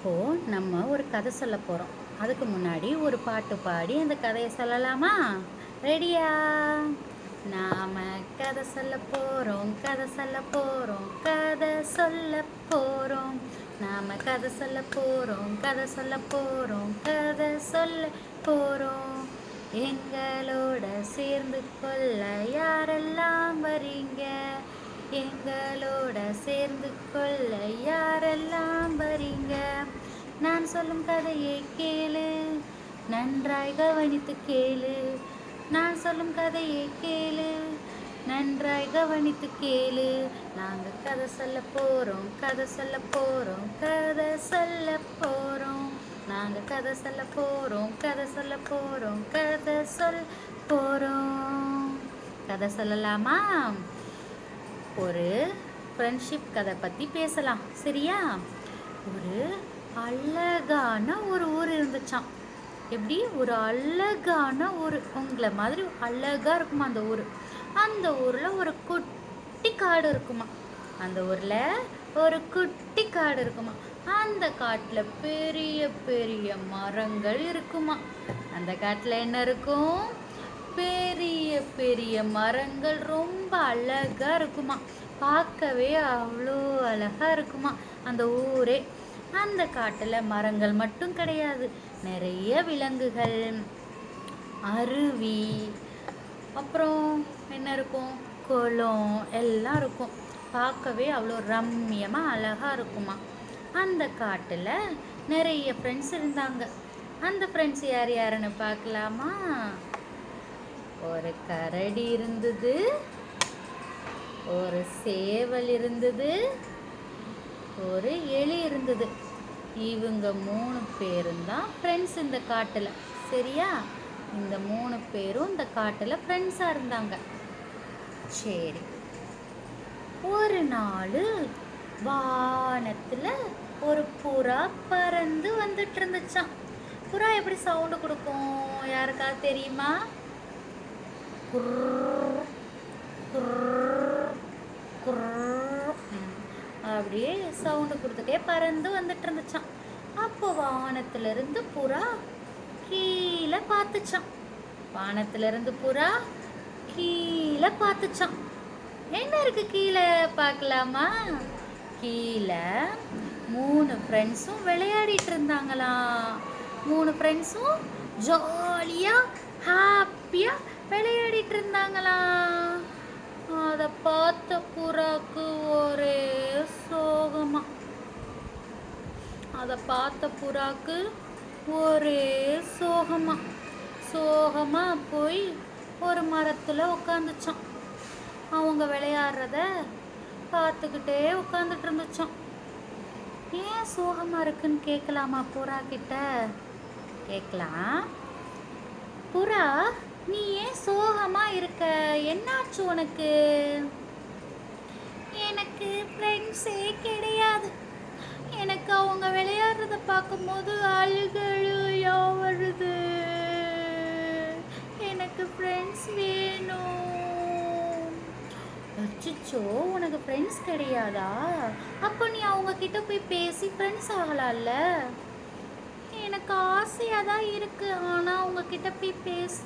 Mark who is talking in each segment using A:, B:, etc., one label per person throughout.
A: இப்போது நம்ம ஒரு கதை சொல்ல போகிறோம். அதுக்கு முன்னாடி ஒரு பாட்டு பாடி அந்த கதையை சொல்லலாமா? ரெடியா? நாம கதை சொல்ல போகிறோம், கதை சொல்ல போகிறோம், கதை சொல்ல போகிறோம். நாம கதை சொல்ல போகிறோம், கதை சொல்ல போகிறோம், கதை சொல்ல போகிறோம். எங்களோட சேர்ந்து கொள்ள யாரெல்லாம் வரீங்க? எங்களோட சேர்ந்து கொள்ள யாரெல்லாம் வரீங்க? நான் சொல்லும் கதையை கேளு, நன்றாய் கவனித்து கேளு. நான் சொல்லும் கதையை கேளு, நன்றாய் கவனித்து கேளு. நாங்கள் கதை சொல்ல போகிறோம், கதை சொல்ல போகிறோம், கதை சொல்ல போகிறோம். நாங்கள் கதை சொல்ல போகிறோம், கதை சொல்ல போகிறோம், கதை சொல்ல போகிறோம். கதை சொல்லலாமா? ஒரு ஃப்ரெண்ட்ஷிப் கதை பற்றி பேசலாம், சரியா? ஒரு அழகான ஒரு ஊர் இருந்துச்சாம். எப்படி? ஒரு அழகான ஊர், உங்களை மாதிரி அழகாக இருக்குமா அந்த ஊர். அந்த ஊரில் ஒரு குட்டி காடு இருக்குமா. அந்த ஊரில் ஒரு குட்டி காடு இருக்குமா. அந்த காட்டில் பெரிய பெரிய மரங்கள் இருக்குமா. அந்த காட்டில் என்ன இருக்கும்? பெரிய பெரிய மரங்கள் ரொம்ப அழகாக இருக்குமா. பார்க்கவே அவ்வளோ அழகாக இருக்குமா அந்த ஊரே. அந்த காட்டில் மரங்கள் மட்டும் கிடையாது, நிறைய விலங்குகள், அருவி, அப்புறம் என்ன இருக்கும், குளம் எல்லாம் இருக்கும். பார்க்கவே அவ்வளோ ரம்மியமாக அழகாக இருக்குமா. அந்த காட்டில் நிறைய ஃப்ரெண்ட்ஸ் இருந்தாங்க. அந்த ஃப்ரெண்ட்ஸ் யார் யாருன்னு பார்க்கலாமா? ஒரு கரடி இருந்தது, ஒரு சேவல் இருந்தது, ஒரு எலி இருந்தது. இவங்க 3 பேரும் தான் ஃப்ரெண்ட்ஸ் இந்த காட்டில், சரியா? இந்த 3 பேரும் இந்த காட்டில் ஃப்ரெண்ட்ஸாக இருந்தாங்க. சரி, ஒரு நாள் வானத்தில் ஒரு புறா பறந்து வந்துட்டு இருந்துச்சான். புறா எப்படி சவுண்டு கொடுக்கும் யாருக்காவது தெரியுமா? அப்படியே சவுண்டு கொடுத்துட்டே பறந்து வந்துட்டு இருந்துச்சான். அப்போ வானத்திலிருந்து புறா கீழே பார்த்துச்சான். வானத்திலிருந்து புறா கீழே பார்த்துச்சான். என்ன இருக்கு கீழே பார்க்கலாமா? கீழே 3 ஃப்ரெண்ட்ஸும் விளையாடிட்டு இருந்தாங்களாம். 3 ஃப்ரெண்ட்ஸும் ஜாலியாக ஹாப்பியாக விளையாடிட்டு இருந்தாங்களாம். அதை பார்த்த புறாக்கு ஒரே சோகமா. அதை பார்த்த புறாக்கு ஒரே சோகமா. சோகமா போய் ஒரு மரத்தில் உட்காந்துச்சான். அவங்க விளையாடுறத பார்த்துக்கிட்டே உட்காந்துட்டு இருந்துச்சான். ஏன் சோகமா இருக்குன்னு கேட்கலாமா புறா கிட்ட? கேட்கலாம். புறா, நீ ஏன் சோகமா இருக்க? என்னாச்சு உனக்கு? எனக்கு ஃப்ரெண்ட்ஸே கிடையாது. எனக்கு அவங்க விளையாடுறத பார்க்கும்போது அழுகையா வருது. எனக்கு ஃப்ரெண்ட்ஸ் வேணும். அச்சோ, உனக்கு ஃப்ரெண்ட்ஸ் கிடையாதா? அப்போ நீ அவங்க கிட்ட போய் பேசி ஃப்ரெண்ட்ஸ் ஆகலாம்ல. எனக்கு ஆசையாக தான் இருக்கு, ஆனால் அவங்க கிட்ட போய் பேச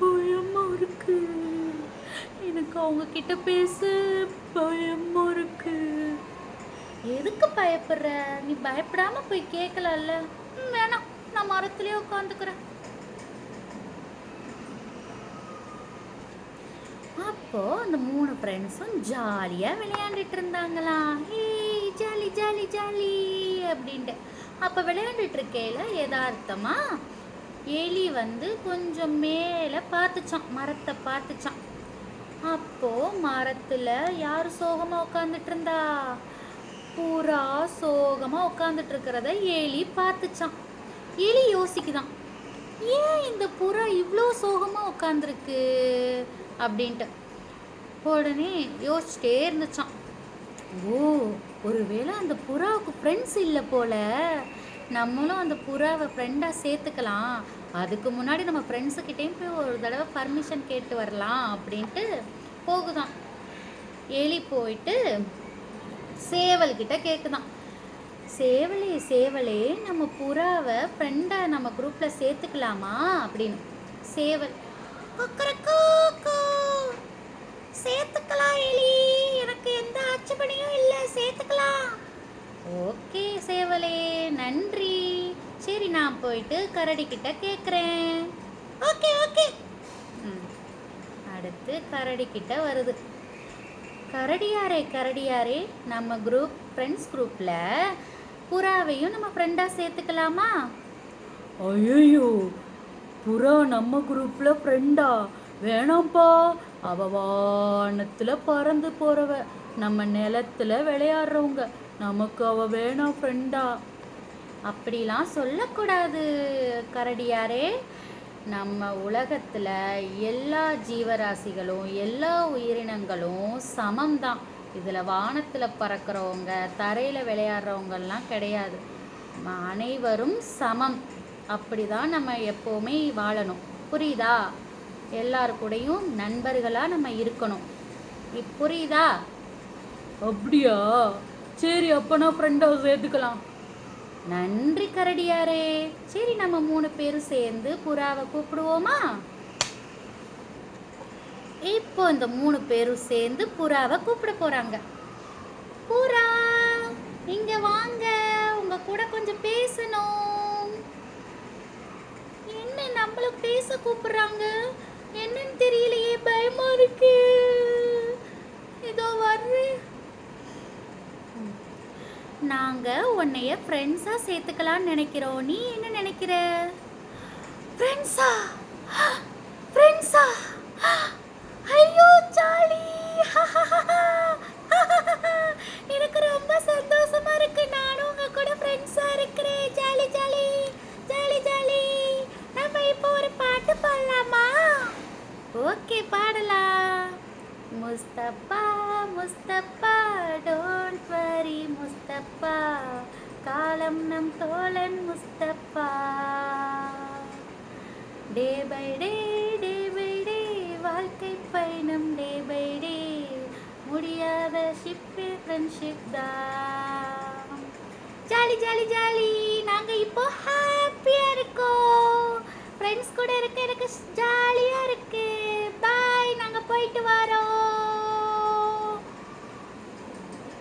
A: பயமா இருக்கு. எனக்கு அவங்க கிட்ட பேச பயமா இருக்கு. எதுக்கு பயப்படுற? நீ பயப்படாம போய் கேட்கலாம்ல. வேணாம், நான் மரத்துலயே உட்காந்துக்கிறேன். அப்போ அந்த 3 ஃப்ரெண்ட்ஸும் ஜாலியாக விளையாண்டுட்டு இருந்தாங்களாம். ஹே, ஜாலி ஜாலி ஜாலி அப்படின்ட்டு. அப்போ விளையாண்டுட்டு இருக்கையில யதார்த்தமா எலி வந்து கொஞ்சம் மேலே பார்த்துச்சான், மரத்தை பார்த்துச்சான். அப்போ மரத்தில் யார் சோகமாக உட்காந்துட்டு இருந்தா? புறா சோகமாக உட்காந்துட்டு இருக்கிறத எலி பார்த்துச்சான். எலி யோசிக்குதான், ஏன் இந்த புறா இவ்வளோ சோகமாக உட்காந்துருக்கு அப்படின்ட்டு. உடனே யோசிச்சுட்டே இருந்துச்சான். ஓ, ஒருவேளை அந்த புறாவுக்கு ஃப்ரெண்ட்ஸ் இல்லை போல. நம்மளும் அந்த புறாவை ஃப்ரெண்டாக சேர்த்துக்கலாம். அதுக்கு முன்னாடி நம்ம ஃப்ரெண்ட்ஸுக்கிட்டேயும் போய் ஒரு தடவை பர்மிஷன் கேட்டு வரலாம் அப்படின்ட்டு போகுதான். எலி போயிட்டு சேவல்கிட்ட கேட்குதான். சேவலே சேவலே நம்ம புறாவை ஃப்ரெண்டா நம்ம குரூப்ல சேர்த்துக்கலாமா அப்படின்னு. சேவல் கொக்கரக்கோ சேர்த்துக்கலாம் எலி, எனக்கு எந்த ஆட்சேபனையும் இல்லை, சேர்த்துக்கலாம். ஓகே சேவலே, நன்றி. சரி, நான் போயிட்டு கரடி கிட்ட கேட்குறேன். Okay okay. அடுத்து கரடி கிட்ட வருது. கரடியாரே, நம்ம குரூப் ஃப்ரெண்ட்ஸ் குரூப்பில் புறாவையும் நம்ம ஃப்ரெண்டாக சேர்த்துக்கலாமா?
B: ஐயோ, புறா நம்ம குரூப்பில் ஃப்ரெண்டா? வேணாம்ப்பா, அவ வானத்தில் பறந்து போகிறவ, நம்ம நிலத்தில் விளையாடுறவங்க, நமக்கு அவ வேணாம் ஃப்ரெண்டா.
A: அப்படிலாம் சொல்லக்கூடாது கரடியாரே. நம்ம உலகத்தில் எல்லா ஜீவராசிகளும் எல்லா உயிரினங்களும் சமம்தான். இதில் வானத்தில் பறக்கிறவங்க தரையில் விளையாடுறவங்கெல்லாம் கிடையாது. அனைவரும் சமம். அப்படி தான் நம்ம எப்போவுமே வாழணும். புரியுதா? எல்லாரு கூடயும் நண்பர்களாக நம்ம இருக்கணும். புரியுதா?
B: அப்படியா? சரி, அப்போ நான் ஃப்ரெண்டாக சேர்த்துக்கலாம்.
A: நன்றி கரடியாரே. சரி, நம்ம 3 பேரும் சேர்ந்து புறாவை கூப்பிடுவோமா? இப்போ இந்த 3 பேரும் சேர்ந்து புறாவை கூப்பிட போறாங்க. புறா, இங்க வாங்க, உங்க கூட கொஞ்சம் பேசணும். என்ன நம்மள பேச கூப்பிடுறாங்க? என்னன்னு தெரியலையே, பயமா இருக்கு. இதோ வர்றேன். நாங்கள் உன்னைய ஃப்ரெண்ட்ஸாக சேர்த்துக்கலான்னு நினைக்கிறோம். நீ என்ன நினைக்கிற? ஃப்ரெண்ட்ஸா? ஃப்ரெண்ட்ஸா? ஐயோ ஜாலி! எனக்கு ரொம்ப சந்தோஷமா இருக்கு. நானும் உங்க கூட ஃப்ரெண்ட்ஸாக இருக்கிறேன். Jolly jolly jolly jolly. நம்ம இப்போ ஒரு பாட்டு பாடலாமா? ஓகே, பாடலாம். முஸ்தபா முஸ்தபா டோன்ட் வரி முஸ்தபா, காலம் நம் தோழன் முஸ்தபா. டே பை டே வாழ்க்கை பயணம் டே பை டே, முடியாத ஷிப்பே ஃப்ரெண்ட்ஷிப் தான். Jolly jolly jolly. நாங்க